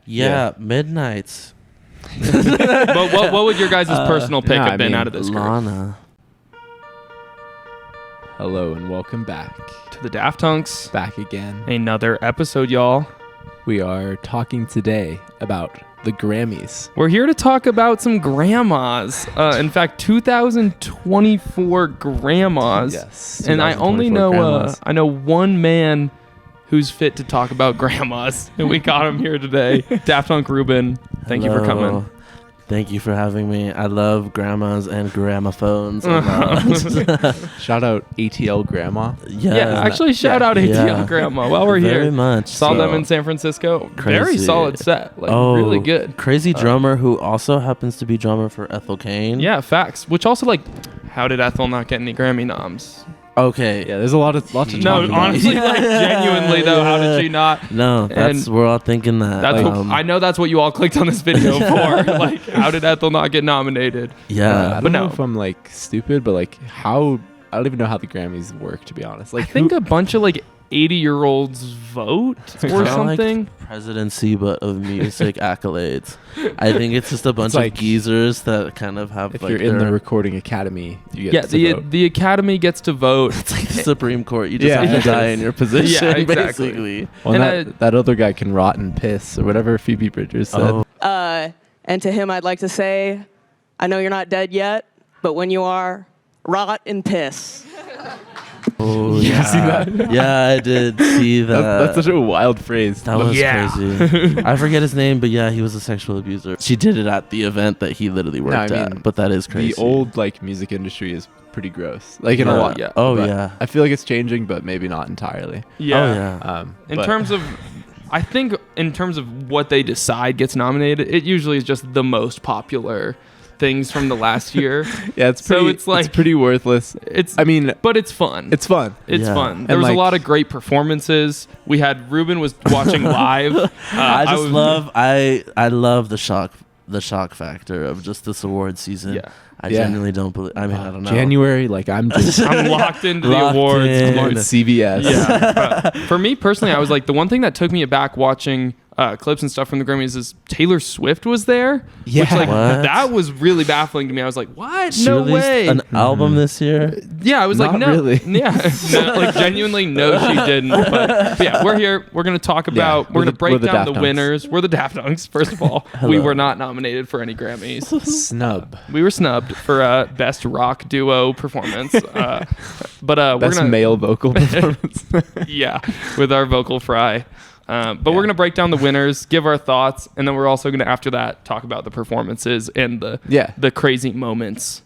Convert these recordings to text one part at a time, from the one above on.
Yeah, Midnights. But what would your guys' personal pick have been out of this group? Lana. Hello and welcome back To the Daft Hunks. back again. Another episode, y'all. We are talking today about the Grammys. We're here to talk about some grandmas. In fact, 2024 grandmas. Yes. And I only 2024 know grandmas. I know one man who's fit to talk about grandmas, and we got him here today. Daft Hunk Ruben, thank you for coming. Thank you for having me. I love grandmas and gramophones. Shout out ATL Grandma. Yeah, actually, shout out ATL Grandma while we're Very here. much. Saw them in San Francisco. Crazy. Very solid set. Really good. Crazy drummer who also happens to be drummer for Ethel Cain. Yeah, facts. Which also, how did Ethel not get any Grammy noms? Okay. Yeah, there's lots to talk No, about. honestly, genuinely though, how did she not? No, we're all thinking that. That's I know that's what you all clicked on this video for. How did Ethel not get nominated? Yeah. I don't know if I'm stupid, but how I don't even know how the Grammys work, to be honest. I think a bunch of 80-year-olds vote or something. Presidency, but of music accolades. I think it's just a bunch of geezers that kind of have. If you're in the Recording Academy, you get to vote. The Academy gets to vote. It's like the Supreme Court. You just have to die in your position, Yeah, exactly. basically. Well, and that other guy can rot and piss or whatever Phoebe Bridgers said. And to him, I'd like to say, I know you're not dead yet, but when you are, rot and piss. Oh, Did you see that? Yeah, I did see that. That's such a wild phrase. That was crazy. I forget his name, but yeah, he was a sexual abuser. She did it at the event that he literally worked at, but that is crazy. The old music industry is pretty gross. In a lot. Yeah. Oh, yeah. I feel like it's changing, but maybe not entirely. Yeah. Oh, yeah. I think in terms of what they decide gets nominated, it usually is just the most popular things from the last year. Yeah, it's pretty worthless. But it's fun. It's fun. It's fun. There was a lot of great performances. We had Ruben was watching live. I love the shock factor of just this award season. Yeah. I genuinely don't believe. I don't know. January, I'm locked into the awards. On CBS. Yeah. For me personally, I was the one thing that took me aback watching clips and stuff from the Grammys is Taylor Swift was there. Yeah. Which, that was really baffling to me. I was like, what? She no released way. An album this year? Yeah, I was Not no. Really. Yeah. No, genuinely, no, she didn't. But yeah, we're here. We're going to talk about, we're going to break down the winners. We're the Daft Hunks, first of all. We were not nominated for any Grammys. Snub. We were snubbed for Best Rock Duo Performance. But we're Best going to... male vocal performance. Yeah, with our vocal fry. But we're going to break down the winners, give our thoughts, and then we're also going to, after that, talk about the performances and the crazy moments,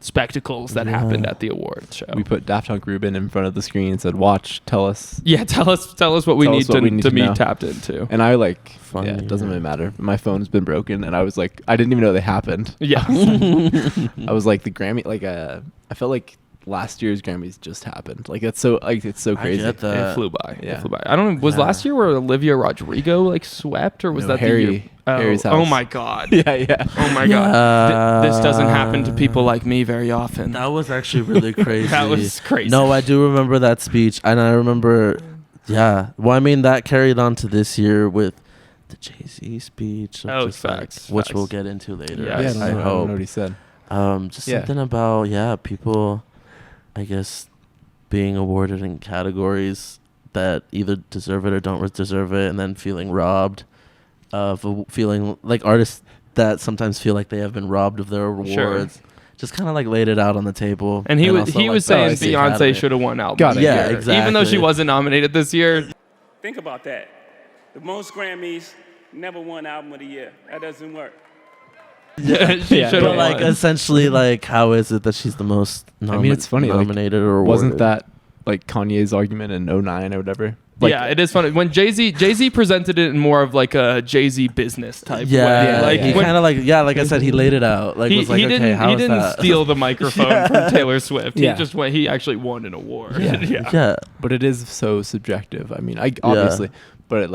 spectacles that happened at the awards show. We put Daft Hunk Ruben in front of the screen and said, watch, tell us. Yeah, tell us what we need to be tapped into. And I it doesn't really matter. My phone's been broken, and I was I didn't even know they happened. Yeah. I was the Grammy, I felt like last year's Grammys just happened. It's so crazy. I get that. It flew by. Yeah. It flew by. I don't know. Was last year where Olivia Rodrigo swept, or was that Harry, the year? Harry's house. Oh my God. Yeah. Oh my God. This doesn't happen to people like me very often. That was actually really crazy. That was crazy. No, I do remember that speech, and I remember, that carried on to this year with the Jay-Z speech. Facts. Which we'll get into later. Yes. I don't know what he said. Something about people, I guess, being awarded in categories that either deserve it or don't deserve it, and then feeling robbed of feeling like artists that sometimes feel like they have been robbed of their awards. Sure. Just kind of laid it out on the table. And he was saying Beyonce should have won album. Got it. Yeah, exactly. Even though she wasn't nominated this year. Think about that. The most Grammys, never won album of the year. That doesn't work. She should have won. Essentially, how is it that she's the most it's funny, nominated or awarded? Wasn't that Kanye's argument in 2009 or whatever? Yeah, it is funny. When Jay-Z presented it in more of a Jay-Z business type way. He kind of I said, he laid it out. He didn't steal the microphone from Taylor Swift. Yeah. He actually won an award. Yeah. But it is so subjective. Obviously, but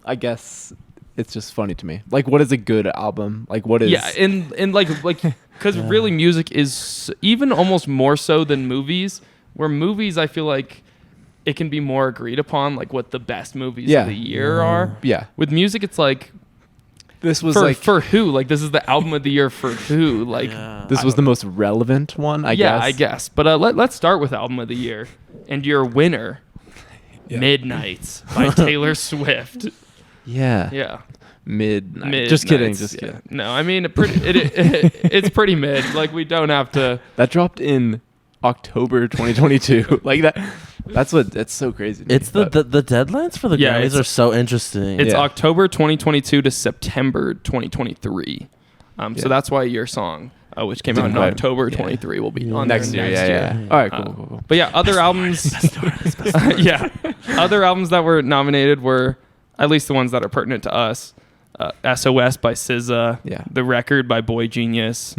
I guess it's just funny to me. What is a good album? What is... Yeah, and because really music is even almost more so than movies, where movies I feel like it can be more agreed upon, what the best movies of the year are. Yeah. With music, it's This was for who? Like, this is the album of the year for who? Like, this was the most relevant one, I guess. Yeah, I guess. But let's start with album of the year. And your winner, Midnights by Taylor Swift. Yeah. Yeah. Midnight. Just kidding. No, I mean, it's pretty mid. Like, we don't have to. That dropped in October 2022. Like that. It's so crazy. It's the deadlines for the Grammys are so interesting. It's October 2022 to September 2023. So that's why your song, which came out in October 23, will be on next year. Yeah. All right, cool. But yeah, other albums. Other albums that were nominated were, at least the ones that are pertinent to us, SOS by SZA, The Record by Boy Genius,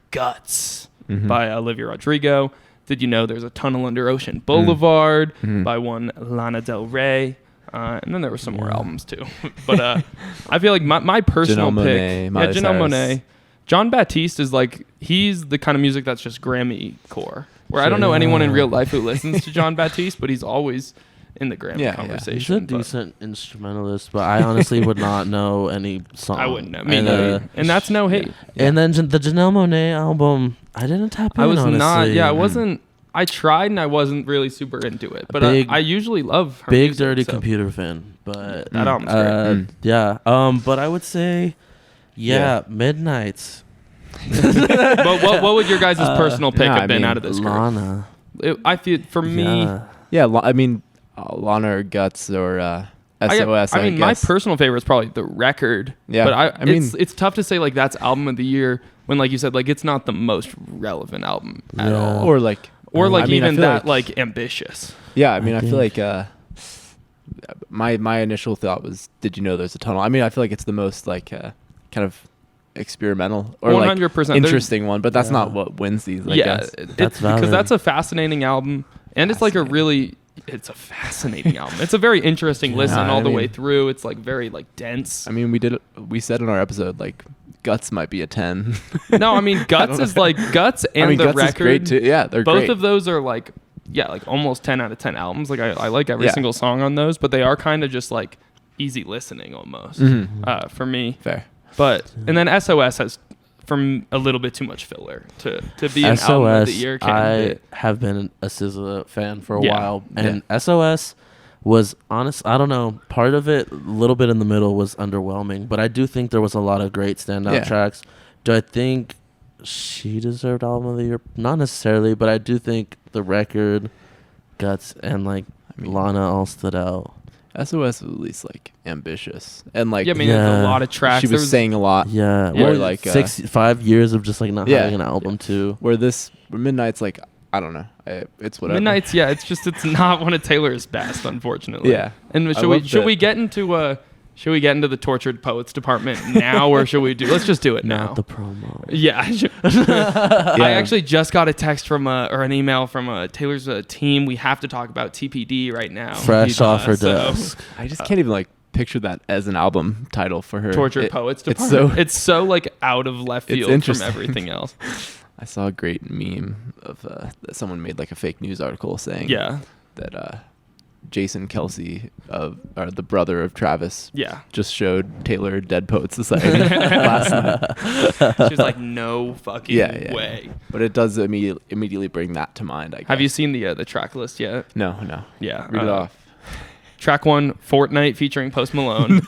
Guts by Olivia Rodrigo. Did you know there's a Tunnel Under Ocean Boulevard by one Lana Del Rey? And then there were some more albums too. But I feel like my personal pick, Janelle Monáe. John Baptiste is like, he's the kind of music that's just Grammy core. Where I don't know anyone in real life who listens to John Baptiste, but he's always in the Grammy conversation. He's a decent instrumentalist, but I honestly would not know any song. I wouldn't know. And that's no hate. Yeah. And then the Janelle Monáe album, I didn't tap in, honestly. I wasn't. I tried and I wasn't really super into it. But I usually love her Big music, Dirty Computer fan. But that album's great. Yeah. But I would say, Midnights. But what would your guys' personal pick have been out of this group? Lana. I feel, for me... I mean, Lana or Guts or SOS, I mean, my personal favorite is probably The Record. Yeah. But I mean, it's tough to say, like, that's album of the year when, like you said, like, it's not the most relevant album at all. Or even that, like, ambitious. Yeah, I mean, I feel like my initial thought was, did you know there's a tunnel? I mean, I feel like it's the most, like, kind of experimental or 100%. Like interesting one, but that's not what wins these. I guess. That's because that's a fascinating album, and it's like it's a fascinating album. It's a very interesting listen all the way through. It's like very like dense. I mean, we said in our episode like Guts might be a 10. No, I mean Guts is like Guts and The Guts Record. Is great too. Yeah, they're both great. of those are like like almost 10 out of 10 albums. Like I like every single song on those, but they are kind of just like easy listening almost for me. Fair. But and then SOS has from a little bit too much filler to be an album of the year candidate. I have been a SZA fan for a while, and SOS was honest. I don't know. Part of it, a little bit in the middle, was underwhelming, but I do think there was a lot of great standout tracks. Do I think she deserved album of the year? Not necessarily, but I do think The Record, Guts, and Lana all stood out. SOS was at least like ambitious and like there's a lot of tracks. She was saying a lot. Where like 5 years of just like not having an album too. Where Midnight's like I don't know. It's whatever. Midnight's it's not one of Taylor's best, unfortunately. Yeah. And should we get into the tortured poets department now, or should we let's just do it now? Not the promo. Yeah. I actually just got a text or an email from Taylor's team. We have to talk about TPD right now. Fresh off her desk. I just can't even picture that as an album title for her. Tortured Poets Department. It's so out of left field from everything else. I saw a great meme of that someone made a fake news article saying that Jason Kelsey, or the brother of Travis, just showed Taylor Dead Poets Society last night. She's like, no fucking way. But it does immediately bring that to mind, I guess. Have you seen the track list yet? No. Yeah. Read it off. Track 1, Fortnite featuring Post Malone.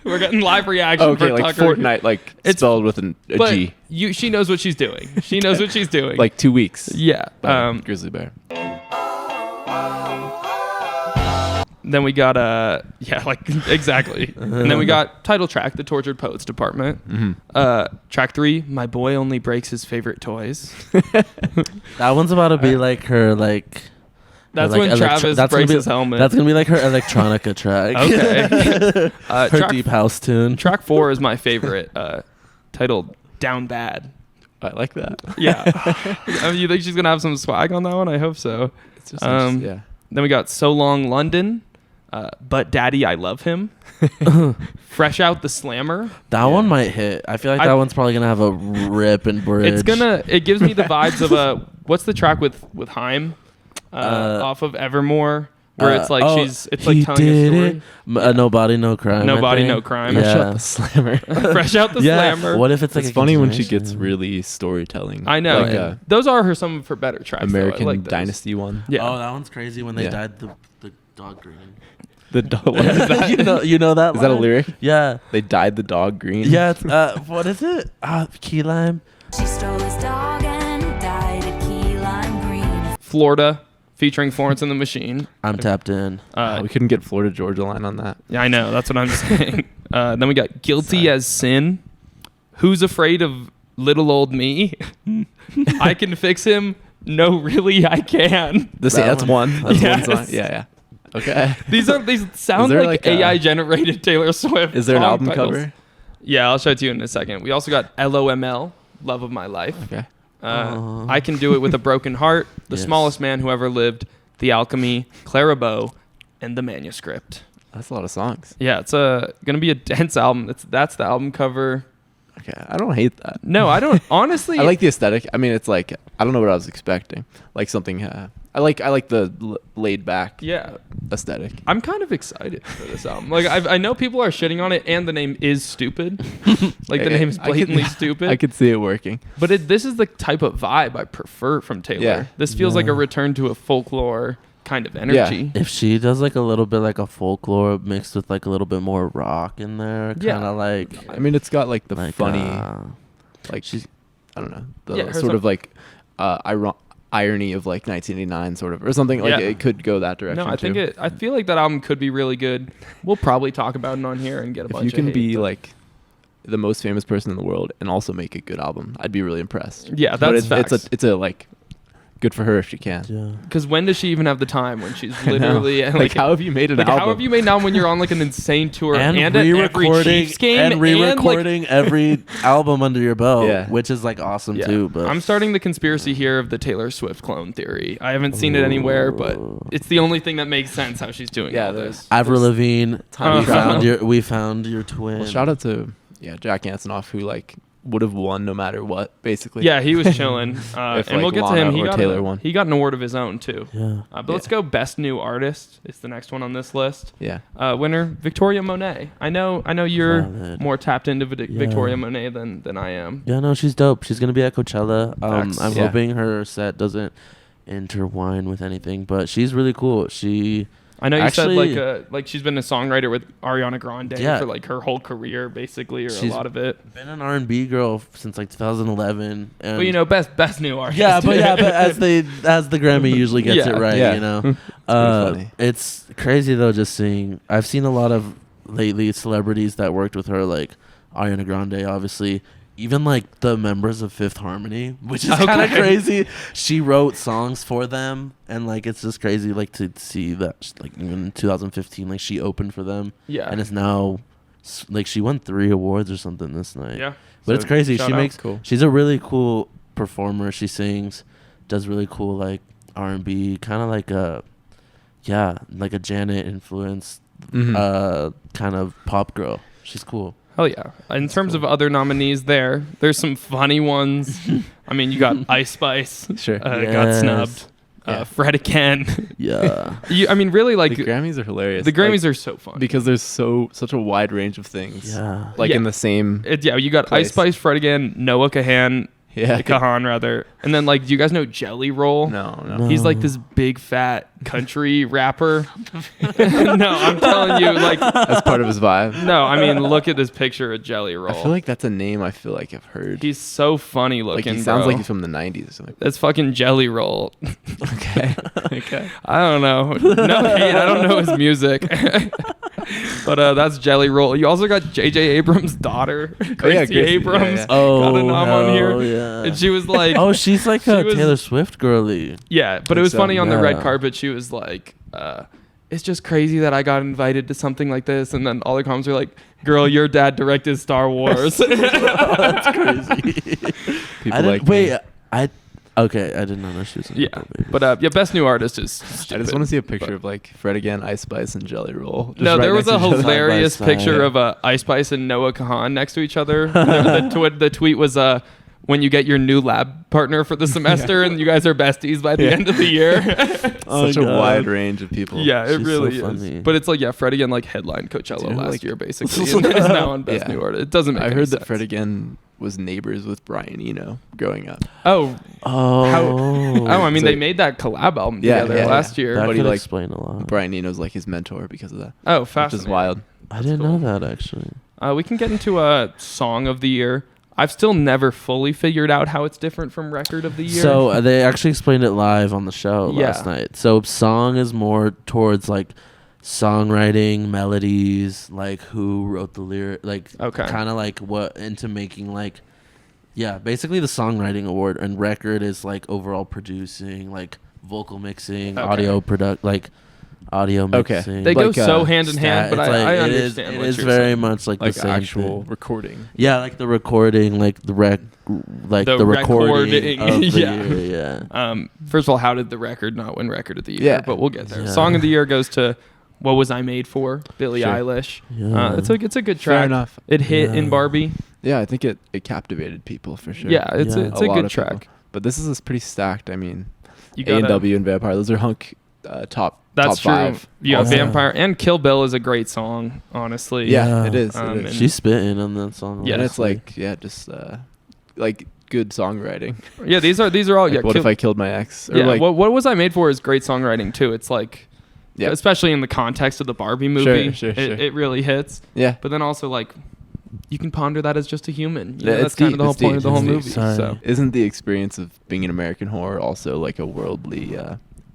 We're getting live reaction. Okay, for like Tucker. Fortnite, it's spelled with a G. She knows what she's doing. She knows what she's doing. 2 weeks. Yeah. Grizzly Bear. Then we got exactly. And then we got title track, The Tortured Poets Department. Mm-hmm. Track 3, My Boy Only Breaks His Favorite Toys. That one's about to be her That's when Travis breaks his helmet. That's gonna be her electronica track. Okay. Her deep house tune. Track 4 is my favorite, titled Down Bad. I like that. Yeah. You think she's gonna have some swag on that one? I hope so. It's just Then we got So Long London, But Daddy I Love Him, Fresh Out the Slammer. That one might hit. I feel like that one's probably gonna have a rip and bridge. It gives me the vibes of what's the track with Haim? Off of Evermore. where it's like it's like telling a story. No Body, No Crime. No Body, No Crime. Fresh Out the Slammer. Fresh Out the Slammer. What if it's like? It's funny when she gets really storytelling. I know. Like, those are some of her better tracks. American like Dynasty one. Yeah. Oh, that one's crazy when they dyed the dog green. The dog. What is that? you know that? Is that a lyric? Yeah. They dyed the dog green. Yeah. It's, what is it? Key lime. She stole his dog and dyed it key lime green. Florida, featuring Florence and the Machine. I'm tapped in. We couldn't get Florida Georgia Line on that. Yeah, I know. That's what I'm saying. Then we got Guilty as Sin. Who's Afraid of Little Old Me? I Can Fix Him. No, really, I can. That's one. That's one song. Yeah. Okay. These sound like AI generated Taylor Swift. Is there an album titles. cover? Yeah, I'll show it to you in a second. We also got LOML, Love of My Life. Okay. I Can Do It With a Broken Heart, The Smallest Man Who Ever Lived, The Alchemy, Clarabow, and The Manuscript. That's a lot of songs. Yeah, it's gonna be a dense album. That's the album cover. Okay, I don't hate that. No, I don't. Honestly, I like the aesthetic. I mean, it's like I don't know what I was expecting. Like something. I like the laid back. Aesthetic. I'm kind of excited for this album. Like I know people are shitting on it, and the name is stupid. Like the name is blatantly stupid. I could see it working. But this is the type of vibe I prefer from Taylor. Yeah. This feels like a return to a folklore kind of energy. If she does like a little bit like a folklore mixed with like a little bit more rock in there, kind of like. I mean, it's got like the funny, like she's, I don't know, the sort of like irony of like 1989 sort of or something like it could go that direction. No, I feel like that album could be really good. We'll probably talk about it on here and get a bunch of If you can be hate, like the most famous person in the world and also make a good album, I'd be really impressed. Yeah, that's facts. It's a like good for her if she can. Yeah. Because when does she even have the time when she's literally like how have you made an album? How have you made now when you're on like an insane tour and at every Chiefs game and re-recording every album under your belt, which is like awesome too. But I'm starting the conspiracy here of the Taylor Swift clone theory. I haven't seen it anywhere, but it's the only thing that makes sense how she's doing all this. Avril Lavigne, we found your twin. Well, shout out to Jack Antonoff who like would have won no matter what, basically. Yeah, he was chilling. And we'll get to him. He got an award of his own, too. Yeah. But let's go Best New Artist. It's the next one on this list. Yeah. Winner, Victoria Monet. I know you're more tapped into Victoria Monet than I am. Yeah, no, she's dope. She's going to be at Coachella. I'm hoping her set doesn't intertwine with anything, but she's really cool. I know you said like she's been a songwriter with Ariana Grande for like her whole career, basically, or a lot of it. Been an R&B girl since like 2011. But best new artist. But as the Grammy usually gets it right, you know. Funny. It's crazy though. Just seeing, I've seen a lot of lately celebrities that worked with her, like Ariana Grande, obviously. Even like the members of Fifth Harmony, which is kind of crazy. She wrote songs for them, and like it's just crazy, like to see that, like even in 2015, like she opened for them. Yeah, and it's now, like she won 3 awards or something this night. Yeah, but it's crazy. She's a really cool performer. She sings, does really cool like R&B, kind of like a Janet influenced, kind of pop girl. She's cool. Hell yeah. In terms of other nominees there's some funny ones. I mean, you got Ice Spice. Sure. Got snubbed. Fred again. Yeah. I mean, really, like... The Grammys are hilarious. The Grammys are so fun. Because there's such a wide range of things. Yeah. Like in the same you got place. Ice Spice, Fred again, Noah Kahan... Kahan rather. And then like, do you guys know Jelly Roll? No. He's like this big fat country rapper. No, I'm telling you, like that's part of his vibe. No, I mean look at this picture of Jelly Roll. I feel like that's a name I feel like I've heard. He's so funny looking. Like he sounds like he's from the 90s or something. That's fucking Jelly Roll. Okay. I don't know. No hate. I don't know his music. But that's Jelly Roll. You also got J.J. Abrams' daughter, Gracie Abrams. Yeah. Got a nom on here. Yeah. And she was like... she's like a Taylor Swift girly. Yeah, but it was funny on the red carpet. She was like, it's just crazy that I got invited to something like this. And then all the comments were like, girl, your dad directed Star Wars. That's crazy. Okay, I didn't know she was in but Best New Artist is stupid. I just want to see a picture of like Fred again, Ice Spice, and Jelly Roll. No, there was a hilarious picture of Ice Spice and Noah Kahan next to each other. The tweet was when you get your new lab partner for the semester and you guys are besties by the end of the year. Such a wide range of people. Yeah, it really so is. funny. But it's like, Fred again like headlined Coachella last year basically, and is now on Best New Artist. It doesn't make I any heard sense. that Fred again was neighbors with Brian Eno growing up. Oh, I mean, So- they made that collab album together last year. That But could he, explain a lot. Brian Eno's like his mentor because of that. Oh, Which fascinating. is wild. I didn't know that actually. We can get into a song of the year. I've still never fully figured out how it's different from record of the year. So they actually explained it live on the show last night. So song is more towards like songwriting, melodies, like who wrote the lyric, like kind of like what into making like, basically the songwriting award. And record is like overall producing, like vocal mixing, audio mixing. They go so hand in hand, but I understand what it is you're very saying. much like the same actual thing. recording. Yeah, like the recording, like the recording of the year. First of all, how did the record not win record of the year? But we'll get there. Song of the year goes to "What Was I Made For?" Billie Eilish. It's a good track. Fair enough. It hit in Barbie. Yeah, I think it captivated people for sure. Yeah, it's a good track. People. But this is pretty stacked. I mean, You got A&W and Vampire. Those are Hunk top. That's top true. 5. Yeah, Vampire and Kill Bill is a great song. Honestly. Yeah, it is. She's spitting on that song. Yeah, and it's like just like good songwriting. Yeah, these are all. Like, what if I killed my ex? Or Yeah, like, what Was I Made For is great songwriting too. It's like, especially in the context of the Barbie movie, Sure. It really hits. Yeah, but then also like, you can ponder that as just a human. Yeah, that's kind of the whole point of the whole movie. Sorry. So isn't the experience of being an American horror also like a worldly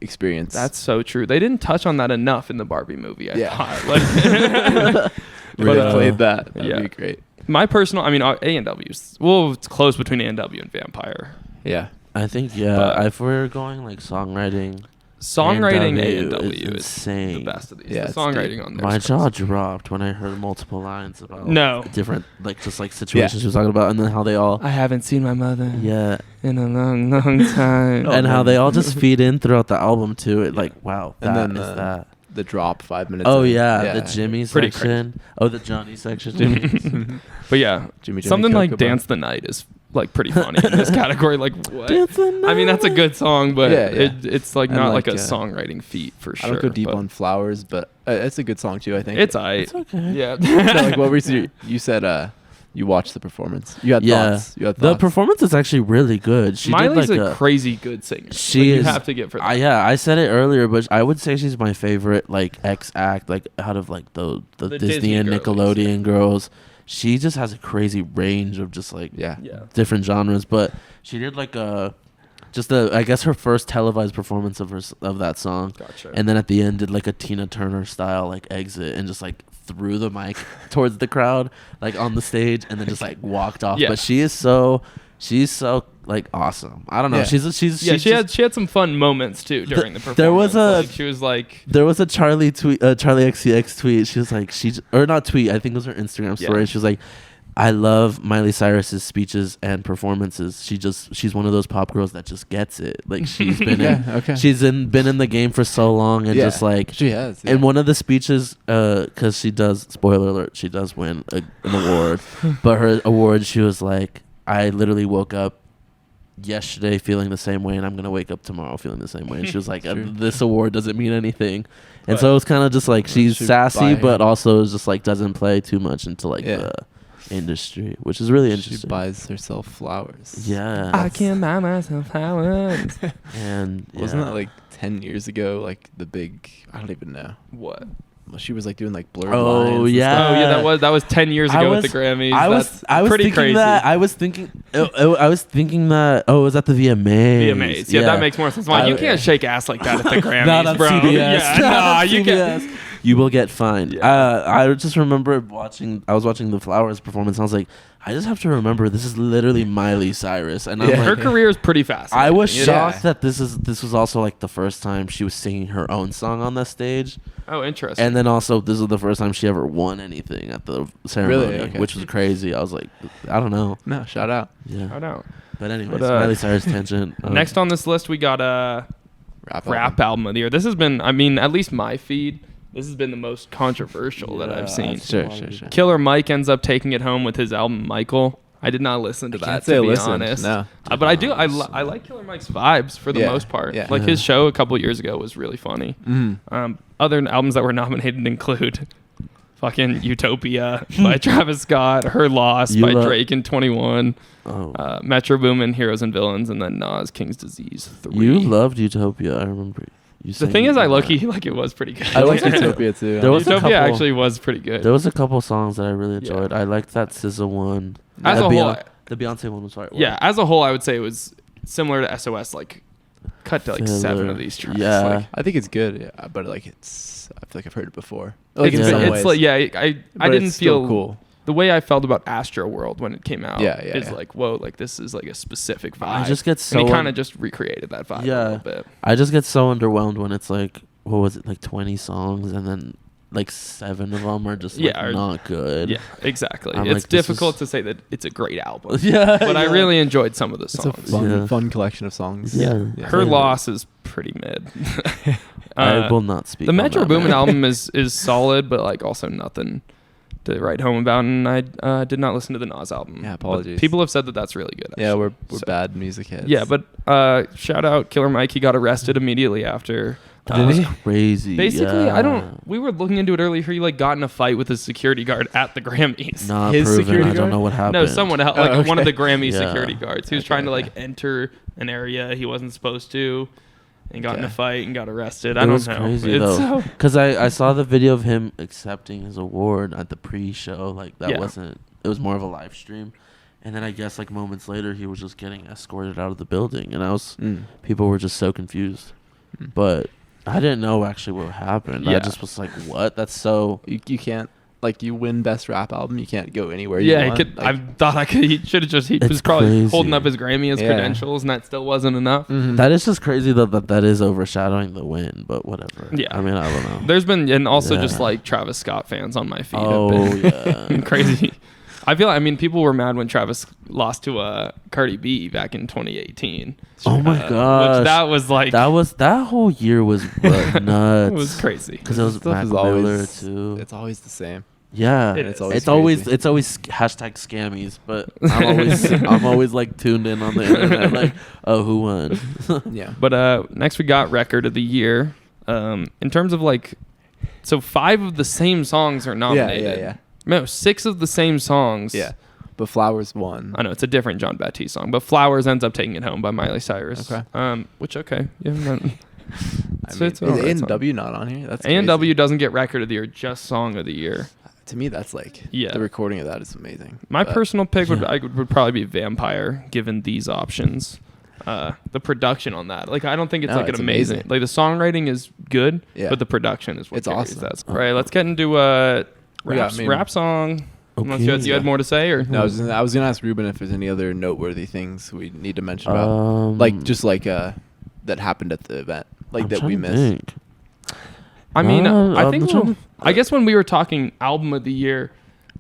experience? that's so true. They didn't touch on that enough in the Barbie movie. I thought. Like, really played that. That'd be great. My personal, I mean, A&W's. Well, it's close between A&W and Vampire. Yeah, I think if we're going like songwriting A&W is is insane. the best of these. Yeah, the songwriting on there. My jaw dropped when I heard multiple lines about different like just like situations she was talking about, and then how they all I haven't seen my mother in a long, long time. and how they all just feed in throughout the album too. It like wow, and then is that. The drop 5 minutes. Oh in. the Jimmy Pretty section. Oh, the Johnny section. But yeah, Jimmy something like Cocoa "Dance the Night" is like pretty funny in this category. Like what? Dance the Night. I mean, that's a good song, but it's like And not like a like, songwriting feat for sure. I don't go deep on Flowers, but it's a good song too. I think It's aight. It's okay. Yeah. So, like what were you said? You watched the performance. You had thoughts. You had The thoughts. performance is actually really good. She Miley's did like a crazy good singer. She You is. have to give her that. I said it earlier, but I would say she's my favorite like X act, like out of like the Disney and girlies, Nickelodeon girls. She just has a crazy range of just like different genres. But she did like I guess her first televised performance of that song. Gotcha. And then at the end did like a Tina Turner style like exit and just like threw the mic towards the crowd like on the stage and then just like walked off. But she's so like awesome. I don't know. Yeah. She had some fun moments too during the performance. There was a Charlie XCX tweet. She was like not tweet. I think it was her Instagram story. She was like, I love Miley Cyrus's speeches and performances. She's one of those pop girls that just gets it. Like she's been been in the game for so long and just like she has. And one of the speeches, because she does, spoiler alert, she does win an award. But her award, she was like, I literally woke up yesterday feeling the same way, and I'm gonna wake up tomorrow feeling the same way. And she was like, this award doesn't mean anything. And so it was kind of just like she's sassy, but also just like doesn't play too much into like the industry, which is really interesting. She buys herself flowers. Yeah, I can buy myself flowers. And wasn't that like 10 years ago? Like the big, I don't even know what. Well, she was like doing like blurred lines. Oh yeah, that was 10 years ago with the Grammys. I was pretty thinking crazy. That I was thinking that it was at the VMAs. VMAs, yeah, that makes more sense. You can't shake ass like that at the Grammys, not on bro. CBS. Yeah, you can't. You will get fined. Yeah. I just remember I was watching the Flowers performance. And I was like, I just have to remember this is literally Miley Cyrus, and I'm like, her career is pretty fast. I was shocked that this was also like the first time she was singing her own song on the stage. Oh, interesting. And then also this is the first time she ever won anything at the ceremony, which was crazy. I was like, I don't know. No, shout out. Yeah, shout out. But anyways, Miley Cyrus tangent. Next on this list, we got a rap album of the year. This has been, I mean, at least my feed, this has been the most controversial that I've seen. Sure. Killer Mike ends up taking it home with his album Michael. I did not listen to that, to be honest. No. But I do. I like Killer Mike's vibes for the most part. Yeah. Like his show a couple of years ago was really funny. Other albums that were nominated include fucking Utopia by Travis Scott, Her Loss by Drake in 21, Metro Boomin, Heroes and Villains, and then Nas, King's Disease 3. You loved Utopia. I remember. The thing is, I low-key like it was pretty good. I liked Utopia too. Utopia actually was pretty good. There was a couple songs that I really enjoyed. I liked that SZA one. As a whole, the Beyonce one was hard. Yeah, as a whole, I would say it was similar to SOS. Like, cut to like 7 of these tracks. Yeah, like, I think it's good. Yeah, but like I feel like I've heard it before. Like it's like I didn't feel cool. The way I felt about Astro World when it came out is like, whoa, like this is like a specific vibe. I just get so and he kind of just recreated that vibe a little bit. I just get so underwhelmed when it's like, what was it, like 20 songs and then like 7 of them are just like not good. Yeah, exactly. It's like, difficult to say that it's a great album. But I really enjoyed some of the songs. It's a fun collection of songs. Yeah. Her Loss is pretty mid. I will not speak. The Metro Boomin album is solid, but like also nothing to write home about. And I did not listen to the Nas album. Yeah, apologies. But people have said that that's really good. Actually. Yeah, we're bad music heads. Yeah, but shout out Killer Mike. He got arrested immediately after. That was crazy. Basically, we were looking into it earlier. He like got in a fight with his security guard at the Grammys. Not his proven. Security guard? I don't know what happened. No, someone else, like one of the Grammy security guards. He was trying to like enter an area he wasn't supposed to, and got in a fight and got arrested. I don't know. Crazy though, because I saw the video of him accepting his award at the pre-show. Like that wasn't. It was more of a live stream. And then I guess like moments later, he was just getting escorted out of the building, and people were just so confused. But I didn't know actually what happened. Yeah. I just was like, what? That's so... You can't... Like, you win Best Rap Album, you can't go anywhere you want. He should have just... He was probably holding up his Grammy as credentials, and that still wasn't enough. That is just crazy, though, that is overshadowing the win, but whatever. Yeah. I mean, I don't know. There's been... And also just, like, Travis Scott fans on my feed have been crazy. I mean, people were mad when Travis lost to Cardi B back in 2018. Oh my gosh. That was like... That whole year was nuts. It was crazy. Because it was Mac Miller, too. It's always the same. Yeah. It's always hashtag scammies, but I'm always like tuned in on the internet like, oh, who won? Yeah. But next we got Record of the Year. In terms of like... So 5 of the same songs are nominated. Yeah. No, 6 of the same songs. Yeah. But Flowers won. I know, it's a different John Baptiste song. But Flowers ends up taking it home by Miley Cyrus. Okay. Which, okay. Yeah, is A&W not on here? That's A&W doesn't get Record of the Year, just Song of the Year. To me, that's like... The recording of that is amazing. My personal pick would probably be Vampire, given these options. The production on that. Like, I don't think it's like an amazing... Like, the songwriting is good, but the production is what carries awesome. That. Right, let's get into... Rap song. Okay, unless you had more to say, or no? I was gonna ask Ruben if there's any other noteworthy things we need to mention about, like just like that happened at the event, like that we missed. I mean, I guess when we were talking album of the year,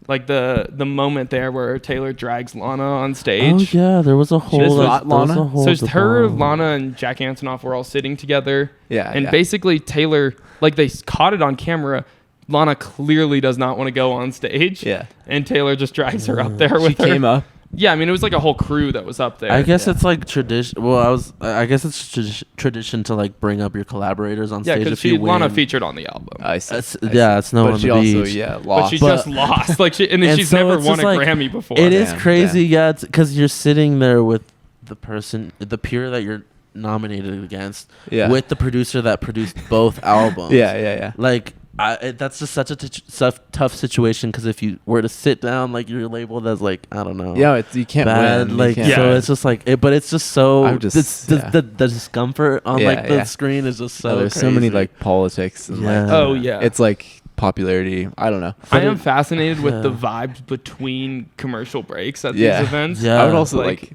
like the moment there where Taylor drags Lana on stage. Oh yeah, there was a whole Lana. So it's her, Lana, and Jack Antonoff were all sitting together. Yeah, and basically Taylor, like they caught it on camera. Lana clearly does not want to go on stage. Yeah. And Taylor just drags her up there with her. She came up. Yeah, I mean, it was like a whole crew that was up there. I guess it's like tradition. Well, I guess it's tradition to like bring up your collaborators on stage. Yeah, because Lana featured on the album. I see. It's no on the beach. Also, lost. But she just lost. Like, she's never won a Grammy before. It is crazy, because you're sitting there with the peer that you're nominated against, with the producer that produced both albums. Yeah. Like. That's just such a tough situation, because if you were to sit down, like, you're labeled as like, I don't know. Yeah, you can't bad, win. Like, so it's just like but it's just so the discomfort on the screen is just so there's crazy. So many like politics and it's like popularity. I don't know. I am fascinated with the vibes between commercial breaks at these events. I would also like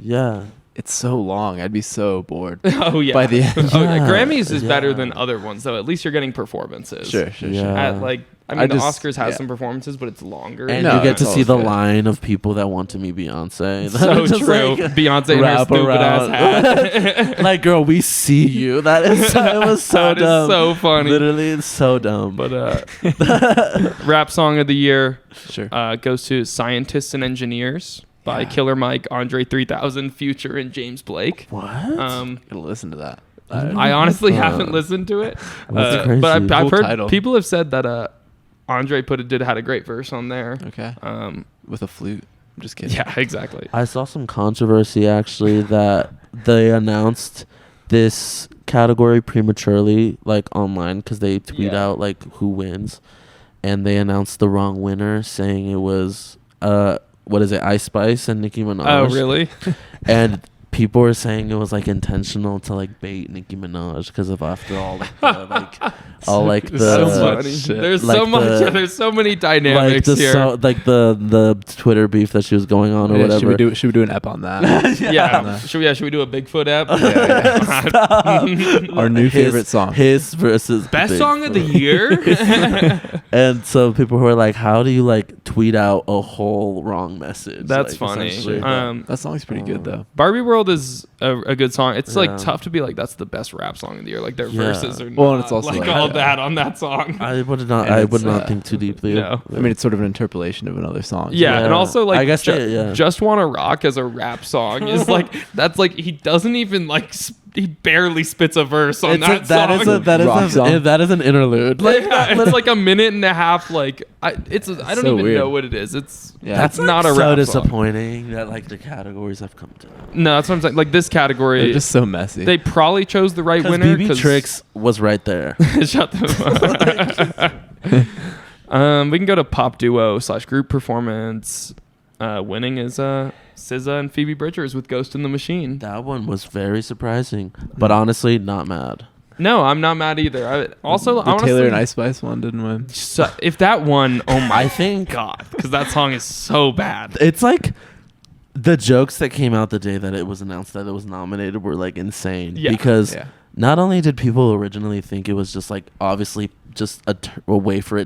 it's so long. I'd be so bored. Oh yeah. By the end. Grammys is better than other ones, though. At least you're getting performances. Sure. At, like, I mean, the Oscars has some performances, but it's longer. And you get to see the line of people that want to meet Beyonce. So true. Like, Beyonce in her stupid ass hat. Like, girl, we see you. That is. It was so dumb. Is so funny. Literally, it's so dumb. But rap song of the year sure goes to Scientists and Engineers. by Killer Mike, Andre 3000, Future, and James Blake. What? Gotta listen to that. I honestly haven't listened to it, crazy. but I've heard title. people have said that Andre had a great verse on there. Okay. With a flute. I'm just kidding. Yeah, exactly. I saw some controversy actually that they announced this category prematurely, like online, because they tweet out like who wins, and they announced the wrong winner, saying it was Ice Spice and Nicki Minaj. Oh, really? And people were saying it was like intentional to like bait Nicki Minaj because of after all like the so much shit. There's like so much. There's so many dynamics like here. Like the Twitter beef that she was going on or whatever. Should we do an ep on that? Should we do a Bigfoot ep? Our new favorite song. His versus best song of the year. And so people were like, "How do you like tweet out a whole wrong message?" That's like, funny. That song's pretty good though. Barbie World is a good song. It's like tough to be like that's the best rap song of the year. Like their verses are and it's also like all that on that song. I would not think too deeply. No. I mean, it's sort of an interpolation of another song. Yeah, and also like I guess Just Wanna Rock as a rap song is like that's like he doesn't even like he barely spits a verse on that song. That is an interlude. Like it's like a minute and a half. Like I don't even know what it is. That's not a rap so song. disappointing that like the categories have come to. No, that's what I'm saying. Like this category, they're just so messy. They probably chose the right winner. BB Tricks was right there. Shut the fuck. We can go to pop duo / group performance. Winning is SZA and Phoebe Bridgers with Ghost in the Machine. That one was very surprising, but honestly, not mad. No, I'm not mad either. The Taylor and Ice Spice one didn't win. So, if that won, oh my God, because that song is so bad. It's like the jokes that came out the day that it was announced that it was nominated were like insane. Yeah. Because not only did people originally think it was just like obviously just a way for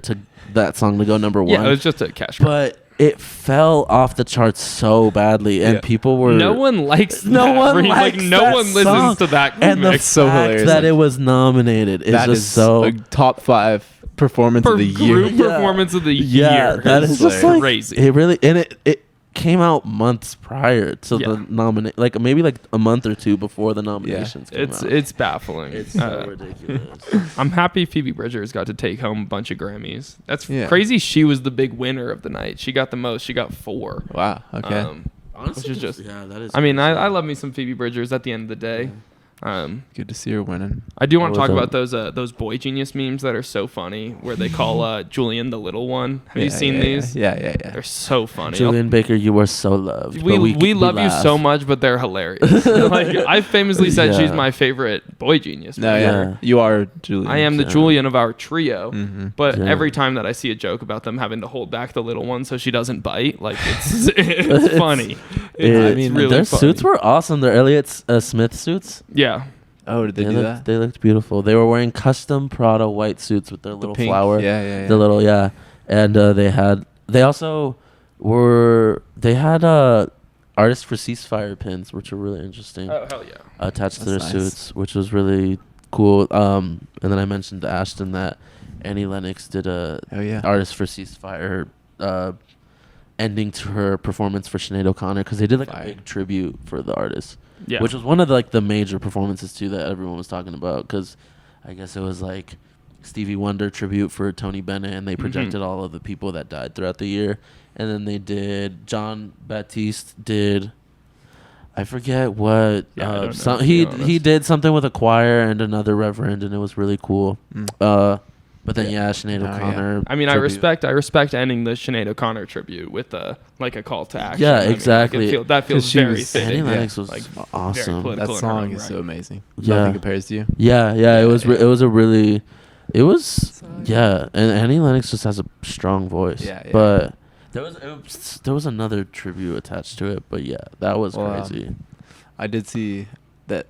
that song to go number one. Yeah, it was just a cash grab. But it fell off the charts so badly, and people were. No one likes. No one likes. No one listens to that. And the so fact that it was nominated is just so a top 5 performance of the year. Group performance of the year. Yeah, that is just like crazy. It really it came out months prior to the nomination, like maybe like a month or two before the nominations came out. It's baffling. It's so ridiculous. I'm happy Phoebe Bridgers got to take home a bunch of Grammys. That's crazy. She was the big winner of the night. She got the most. She got 4. Wow. Okay. Honestly, which is just that is. I mean, I love me some Phoebe Bridgers at the end of the day. Good to see her winning. I do want to talk about those Boy Genius memes that are so funny, where they call Julian the little one. Have you seen these? Yeah. They're so funny. Julian Baker, you are so loved. We love you so much, but they're hilarious. Like I famously said, she's my favorite Boy Genius. No, you are Julian. I am the Julian of our trio. Mm-hmm. But every time that I see a joke about them having to hold back the little one so she doesn't bite, like it's funny. I mean, really their funny. Suits were awesome. Their Elliott Smith suits. Yeah. Oh, did they do that? They looked beautiful. They were wearing custom Prada white suits with their little pink flower. Yeah. The little and they had artists for ceasefire pins, which were really interesting. Oh hell yeah! Attached to their suits, which was really cool. And then I mentioned to Ashton that Annie Lennox did a artist for ceasefire ending to her performance for Sinead O'Connor, because they did like a big tribute for the artist. Yeah. Which was one of the major performances too that everyone was talking about, because I guess it was like Stevie Wonder tribute for Tony Bennett, and they projected all of the people that died throughout the year. And then they did, John Baptiste did, I forget what, he did something with a choir and another reverend, and it was really cool. But then Sinead O'Connor. I mean, tribute. I respect ending the Sinead O'Connor tribute with a call to action. Yeah, exactly. I mean, that feels very fitting. Annie Lennox was awesome. That song is so amazing. Yeah. Nothing compares to you. Yeah. And Annie Lennox just has a strong voice. Yeah. But there was another tribute attached to it. But that was crazy. I did see that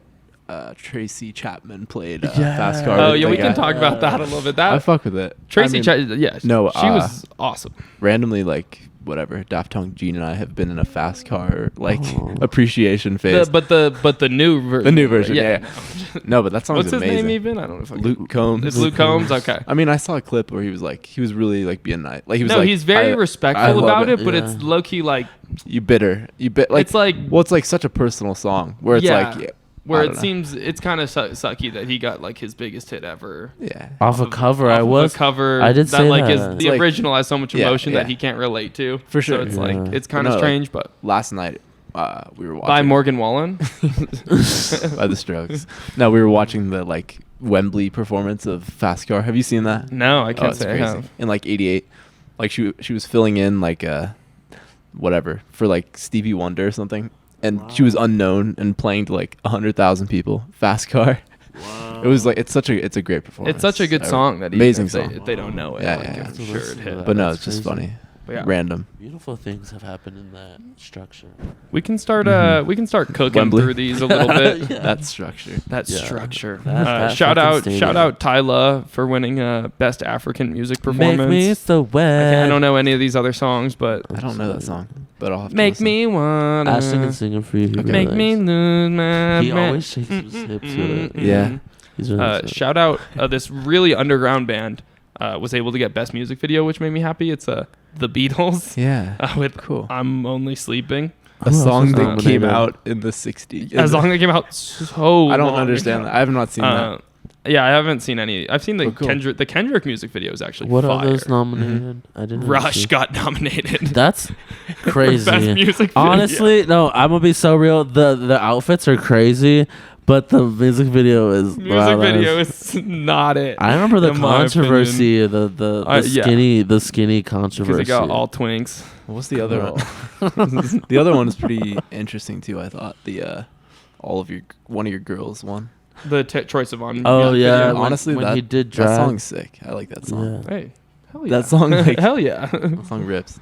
Tracy Chapman played Fast Car. Oh yeah, we can talk about that a little bit. That I fuck with it. Tracy, no, she was awesome. Randomly, like whatever, Daft Punk, Gene and I have been in a Fast Car appreciation phase. But the new version. The new version, yeah. No, but that song's What's amazing. What's his name even? I don't know if I Luke Combs. It's Luke Combs. Okay. I mean, I saw a clip where he was really like being nice. Like he was he's very respectful about it, but it's low key like you bitter. Like it's like it's like such a personal song where it's like. Where it seems it's kind of sucky that he got like his biggest hit ever. Yeah. Off a cover. I did say that. The original has so much emotion that he can't relate to. For sure. So it's like it's kind of strange, but last night we were watching by Morgan Wallen by the Strokes. No, we were watching the like Wembley performance of Fast Car. Have you seen that? No, I can't say crazy. I have. In like '88, like she was filling in like whatever for like Stevie Wonder or something. And she was unknown and playing to like 100,000 people. Fast Car. Wow. It was like it's a great performance. It's such a good song that amazing song. If they don't know it. Yeah. Sure it hit. But no, it's just funny. Random. Beautiful things have happened in that structure. We can start cooking Wembley. through these a little bit. That structure. Structure. That shout out Tyla for winning Best African Music Performance. Make me so wet. I don't know any of these other songs, but I don't know that song. But I'll have to Make listen. me wanna. Ashton can sing it for you. Okay. Make me lose my. He always shakes his hips with it. Yeah. He's really shout out this really underground band was able to get Best Music Video, which made me happy. It's the Beatles. Yeah. With cool. I'm Only Sleeping. A song that came out in the 60s. A song that came out so I don't long understand ago. that. I have not seen that. Yeah, I haven't seen any. I've seen the cool. Kendrick music video is actually What fire. are those nominated? I didn't. Rush got nominated. That's crazy. Best music video. Honestly, no. I'm gonna be so real. The outfits are crazy, but the music video is not it. I remember the controversy, the skinny controversy. Because they got all twinks. What's the other one? The other one is pretty interesting too. I thought one of your girls won. The Troye Sivan. Oh yeah, honestly, when he did drag. That song's sick. I like that song. Yeah. Hey, hell yeah. That song, like, hell yeah. That song rips.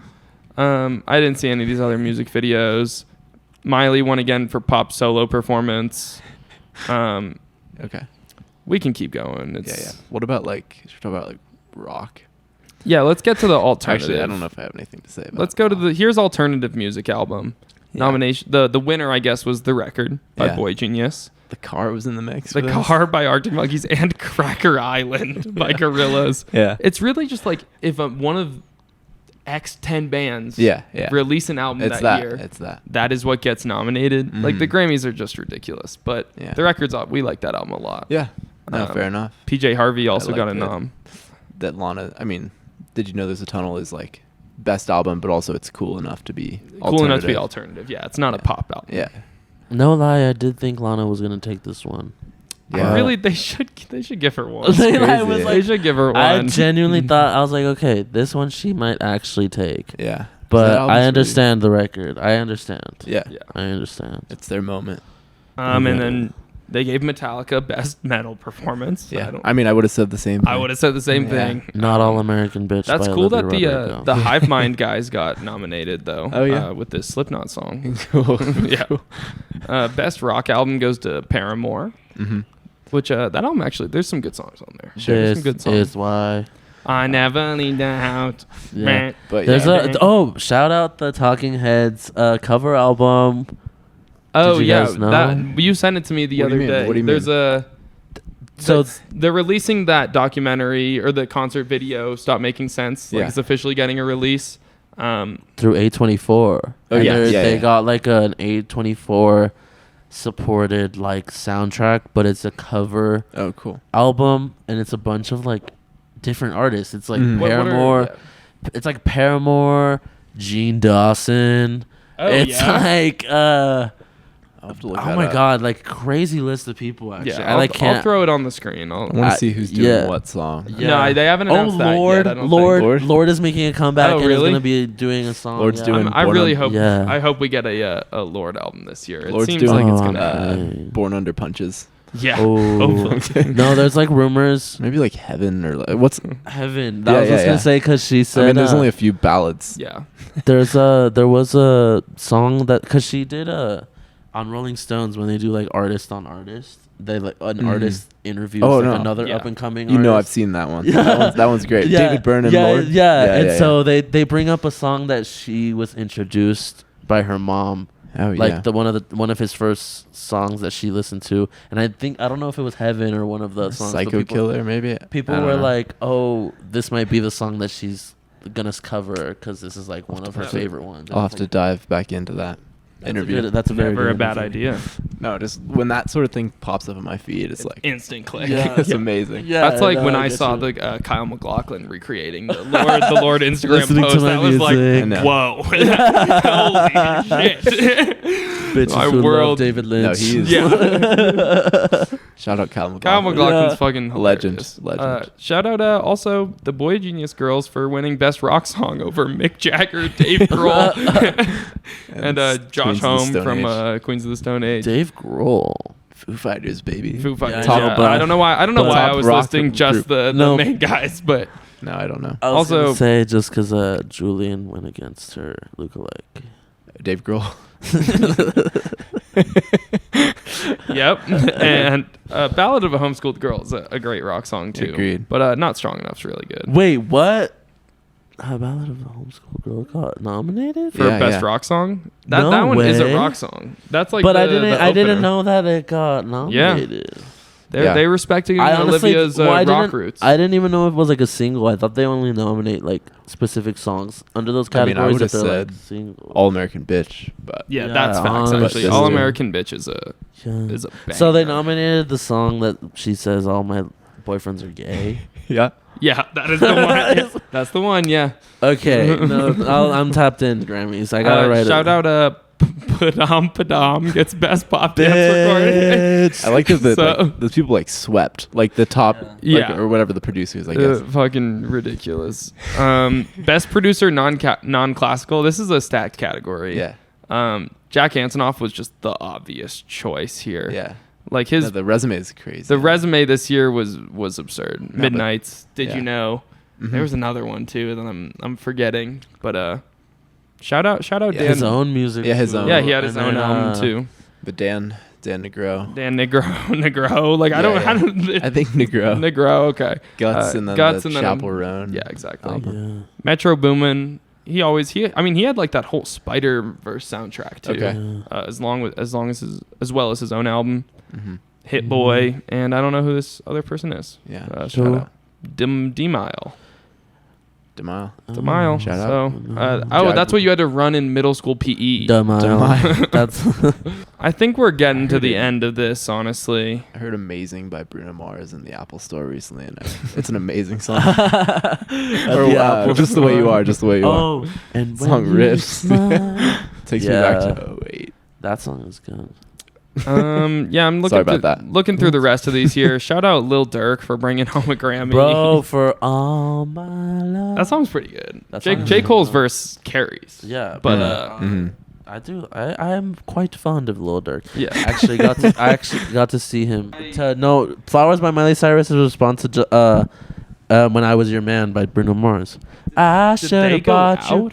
I didn't see any of these other music videos. Miley won again for pop solo performance. Okay. We can keep going. Yeah. What about should we talk about rock? Yeah, let's get to the alternative. Actually, I don't know if I have anything to say about Let's go to here's alternative music album. Yeah. Nomination. The winner, I guess, was The Record by Boy Genius. The Car was in the mix. The Car by Arctic Monkeys and Cracker Island by Gorillaz. Yeah. It's really just like if one of X 10 bands release an album it's that year. It's that. That is what gets nominated. Mm-hmm. Like the Grammys are just ridiculous, but The Record's we like that album a lot. Yeah. No, fair enough. PJ Harvey also got a nom. That Lana, I mean, did you know There's a Tunnel is like best album, but also it's cool enough to be alternative. Yeah, it's not a pop album. Yeah. No lie, I did think Lana was gonna take this one. Yeah. Really, they should give her one. They should give her one. I genuinely thought, I was like, okay, this one she might actually take. Yeah. But I understand The Record. I understand. Yeah. I understand. It's their moment. And then they gave Metallica Best Metal Performance. Yeah. I mean, I would have said the same thing. I would have said the same thing. Not All American Bitch. That's cool that the Hive Mind guys got nominated, though. Oh, yeah. With this Slipknot song. Cool. Yeah. Best Rock Album goes to Paramore. Mm-hmm. Which, that album actually, there's some good songs on there. Sure. There's some good songs. Is why. I never need out. Yeah. But there's shout out the Talking Heads cover album. Oh yeah, you sent it to me the other day. What do you mean? They're releasing that documentary or the concert video. Stop Making Sense. It's officially getting a release through A24. Oh yeah, they got like an A24 supported like soundtrack, but it's a cover. Oh, cool. Album, and it's a bunch of like different artists. It's like Paramore. It's like Paramore, Gene Dawson. Oh, it's like I'll have to look my god, like crazy list of people actually. Yeah, I'll throw it on the screen. I want to see who's doing what song. Yeah. No, they haven't announced that yet. I don't think. Lord is making a comeback and is going to be doing a song. Lord's doing I really hope I hope we get a Lord album this year. Lord's seems doing like it's going to Born Under Punches. Yeah. No, there's like rumors. Maybe like Heaven or like what's Heaven. That was going to say because she said. I mean, there's only a few ballads. Yeah. There was a song that because she did on Rolling Stones when they do like artist on artist, they like an artist interviews another up and coming. You know, I've seen that one. Yeah. that one's great. David Byrne and Lord. And so they bring up a song that she was introduced by her mom. Oh, like one of his first songs that she listened to, and I don't know if it was Heaven or one of the songs. Psycho Killer, maybe. People were like, "Oh, this might be the song that she's gonna cover because this is like one of her favorite ones." I'll have to dive back into that interview. That's never a bad idea. No, just when that sort of thing pops up in my feed, it's like instant click. Yeah, it's amazing. Yeah, that's like when I saw the Kyle MacLachlan recreating the Lord Instagram post. That was like, whoa, holy shit! Bitches world, David Lynch. Shout out Kyle MacLachlan. Kyle MacLachlan's fucking legend. Shout out also the Boy Genius Girls for winning Best Rock Song over Mick Jagger, Dave Grohl, and Josh Homme from Queens of the Stone Age. Dave Grohl. Foo Fighters, baby. Foo Fighters. I don't know why. I don't know why I was listing just the main guys, but no, I don't know. I was also say just because Julian went against her lookalike. Dave Grohl. Yep. And Ballad of a Homeschooled Girl is a great rock song too. Agreed. But Not Strong Enough's really good. Wait, what? Ballad of a Homeschooled Girl got nominated for Best Rock Song? That one is a rock song. That's like I didn't know that it got nominated. Yeah. They respecting Olivia's rock roots. I didn't even know it was like a single. I thought they only nominate like specific songs under those categories. I would have said like All American Bitch, but that's facts. Actually, All American Bitch is a banger. So they nominated the song that she says all my boyfriends are gay. Yeah, that is the one. That's the one. Yeah. Okay, no, I'm tapped in Grammys. I gotta write shout out Padam Padam gets Best Pop Dance Recording. I like that those people like swept like the top or whatever the producer is, I guess. Fucking ridiculous. Best Producer non-classical. This is a stacked category. Yeah. Jack Antonoff was just the obvious choice here. Yeah. Like the resume is crazy. The resume this year was absurd. Midnights. Did you know? Mm-hmm. There was another one too that I'm forgetting, but Shout out Dan. His own music. Yeah, his own. Yeah, he had his own album too. But Dan Negro. Negro. Like I think Negro. Negro. Okay. Guts and then the Chapel Roan. Yeah, exactly. Metro Boomin. He had like that whole Spider-Verse soundtrack too. Okay. As well as his own album, Hit Boy, and I don't know who this other person is. Yeah. Shout out. DeMile. Shout out. That's what you had to run in middle school PE. DeMile. That's. I think we're getting to the end of this, honestly. I heard "Amazing" by Bruno Mars in the Apple Store recently, and it's an amazing song. Just the way you are, Oh, and song riffs. Takes me back to 08. That song is good. I'm looking through the rest of these here. Shout out Lil Durk for bringing home a Grammy. Bro, for all my love. That song's pretty good. J. Cole's verse carries. Yeah, but I do. I am quite fond of Lil Durk. Yeah, I actually got to see him. Flowers by Miley Cyrus is a response to When I Was Your Man by Bruno Mars. I should have bought you.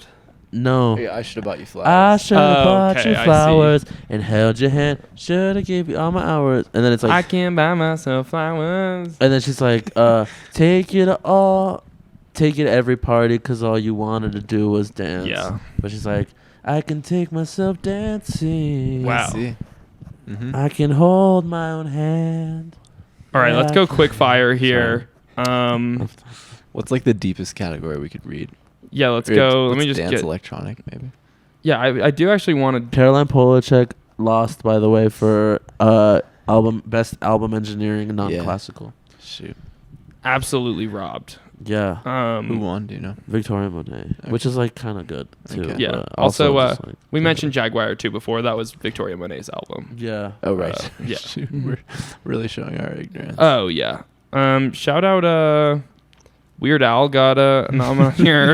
No. Yeah, I should have bought you flowers. I should have bought you flowers and held your hand. Should have gave you all my hours. And then it's like, I can't buy myself flowers. And then she's like, take you to every party because all you wanted to do was dance. Yeah. But she's like, I can take myself dancing. Wow. I can hold my own hand. All right, let's go quick fire here. What's like the deepest category we could read? Yeah, let's go. Let me just dance electronic, maybe. Yeah, I do actually want to. Caroline Polachek lost, by the way, for best album engineering non-classical. Yeah. Shoot. Absolutely robbed. Yeah. Who won? Do you know? Victoria Monet, which is like kind of good too. Okay. Yeah. Also, we mentioned Jaguar too before. That was Victoria Monet's album. Yeah. Oh right. Yeah. Shoot, we're really showing our ignorance. Oh yeah. Shout out. Weird Al got a nomination here.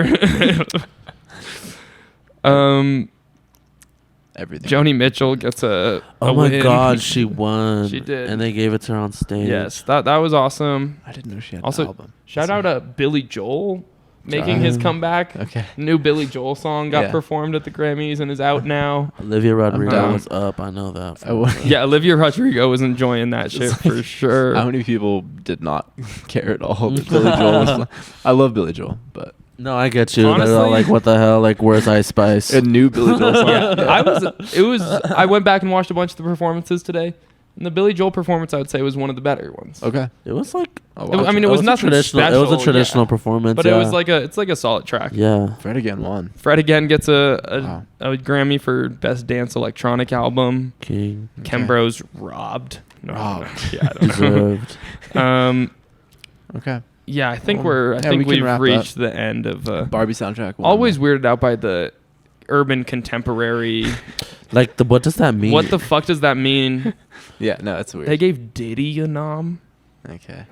Everything. Joni Mitchell gets a Oh my win. God, she won. She did. And they gave it to her on stage. Yes, that was awesome. I didn't know she had also, an album. Shout out to Billy Joel making his comeback. Okay. New Billy Joel song got performed at the Grammys and is out now. Olivia Rodrigo was up. I know that. Yeah, Olivia Rodrigo was enjoying that shit for sure. How many people did not care at all that Billy Joel was I love Billy Joel, but... No, I get you. Honestly, they're all like, what the hell? Like, where's Ice Spice? A new Billy Joel song. I went back and watched a bunch of the performances today. And the Billy Joel performance, I would say, was one of the better ones. Okay. It was like... it was nothing special. It was a traditional performance. But it was like a solid track. Yeah. Fred again won. Fred again gets a Grammy for Best Dance Electronic Album. King. Kembro's robbed. No. Yeah, I don't Deserved. know. Okay. Yeah, I think we've reached the end of Barbie soundtrack. Always weirded out by the urban contemporary. Like what does that mean? What the fuck does that mean? Yeah, no, that's weird. They gave Diddy a nom. Okay.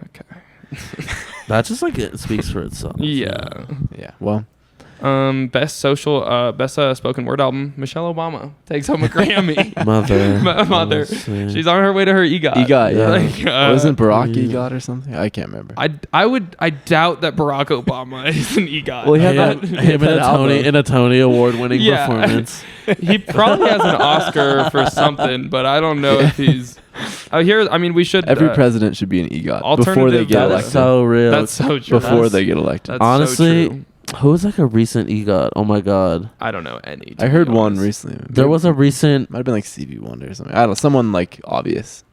That just like it speaks for itself. Yeah. Yeah. Well. Best spoken word album. Michelle Obama takes home a Grammy. Mother. She's on her way to her EGOT. EGOT, yeah. Like, wasn't Barack EGOT or something? I can't remember. I doubt that Barack Obama is an EGOT. Well, he had him in a Tony award-winning performance. He probably has an Oscar for something, but I don't know if he's. We should. Every president should be an EGOT before they get elected. That's so real. That's so true. Before they get elected. That's honestly. So true. Who was like a recent EGOT? Oh my god. I don't know any. I heard one recently. There was a recent. Might have been like Stevie Wonder or something. I don't know. Someone like obvious.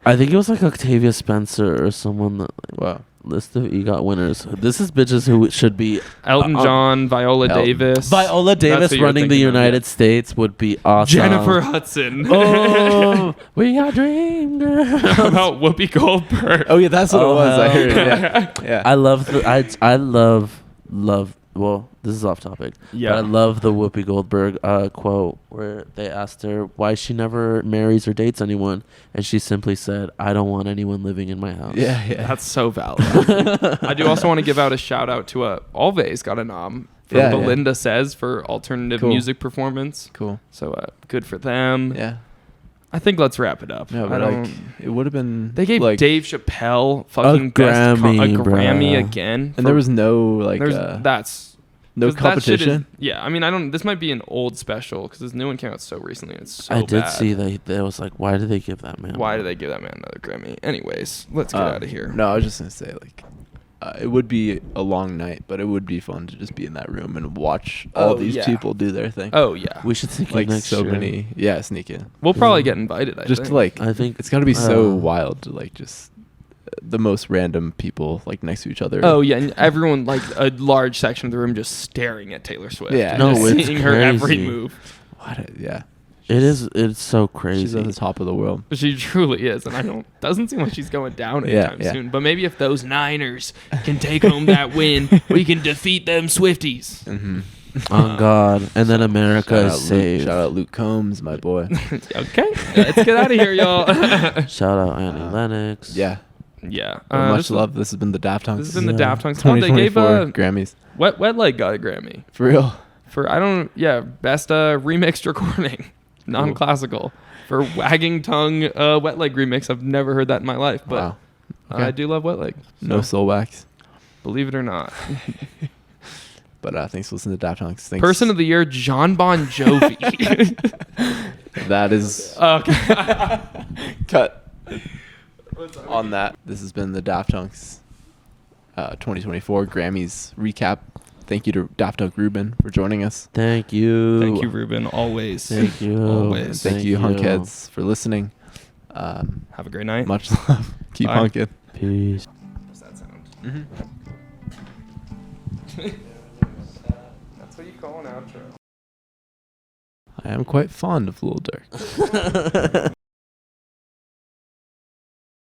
I think it was like Octavia Spencer or someone that. Wow. List of EGOT winners. This is bitches who should be Elton John, Viola Davis. Viola Davis running the United States would be awesome. Jennifer Hudson. Oh, we are dream girls. How about Whoopi Goldberg? Oh yeah, that's what it was. I heard it. Yeah. I love. Well, this is off topic. Yeah. But I love the Whoopi Goldberg quote where they asked her why she never marries or dates anyone, and she simply said, "I don't want anyone living in my house." Yeah. That's so valid. I do also want to give out a shout out to Always got a nom for Belinda Says for alternative music performance. Cool. So good for them. Yeah. I think let's wrap it up. No, but it would have been. They gave like, Dave Chappelle fucking a Grammy again, and there was no that's no competition. This might be an old special because this new one came out so recently. And it's so I did bad. see that. It was like, why did they give that man? Why did they give that man another Grammy? Anyways, let's get out of here. No, I was just gonna say it would be a long night, but it would be fun to just be in that room and watch all these people do their thing. Oh yeah, we should sneak in next year. Sneak in. We'll probably get invited. I think it's got to be so wild to just the most random people like next to each other. Oh yeah, and everyone like a large section of the room just staring at Taylor Swift. Yeah, it's seeing her every move. Yeah. It's so crazy. She's at the top of the world. She truly is, and doesn't seem like she's going down anytime soon. But maybe if those Niners can take home that win, we can defeat them Swifties. Mm-hmm. Oh God! And then America is saved. Shout out Luke Combs, my boy. Okay, let's get out of here, y'all. Shout out Annie Lennox. Yeah. Yeah. Much love. This has been the Daft Hunk. This has been the Daft Hunk. 2024 Grammys. Wet Leg got a Grammy. For real. Best remixed recording. Non-classical for Wagging Tongue Wet Leg remix. I've never heard that in my life, but wow. Okay. I do love Wet Leg. So no soul wax. Believe it or not. But thanks for listening to Daft Hunk. Person of the Year, John Bon Jovi. That is okay. Cut on that. This has been the Daft Hunks 2024 Grammys recap. Thank you to Daft Hunk Ruben for joining us. Thank you, Ruben. Always. Thank you. Always. Thank you, Hunkheads, for listening. Have a great night. Much love. Keep hunking. Peace. How does that sound? Mm-hmm. That's what you call an outro. I am quite fond of Lil Durk.